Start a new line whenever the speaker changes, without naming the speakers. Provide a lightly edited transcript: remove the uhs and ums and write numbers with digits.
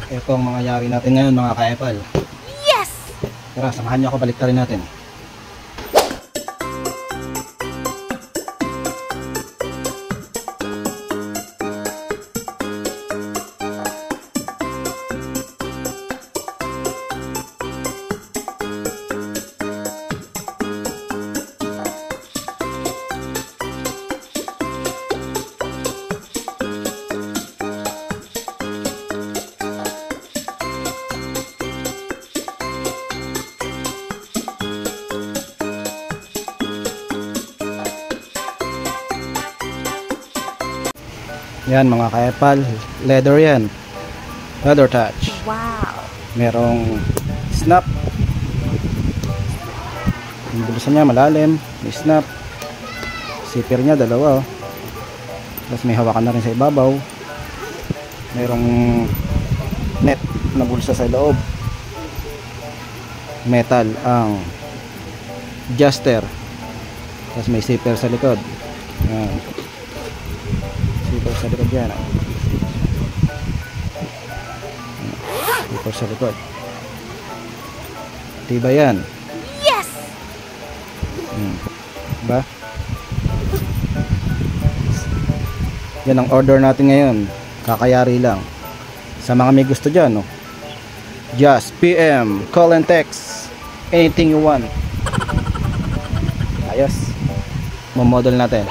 Ito ang mga yari natin ngayon mga ka-epal.
Yes!
Tara, samahan niyo ako, baliktarin natin. Yan mga ka-epal, leather yan. Leather touch.
Wow!
Merong snap. Yung bulusan niya malalim, may snap. Zipper niya dalawa. Tapos may hawakan na rin sa ibabaw. Merong net na bulsa sa loob. Metal ang adjuster. Tapos may zipper sa likod. Yan. Zipper sa likod yan. Zipper sa likod. Tiba yan.
Yes!
Diba? Yan ang order natin ngayon. Kakayari lang. Sa mga may gusto dyan, no? Just PM, call and text, anything you want. Ayos. Mamodel natin.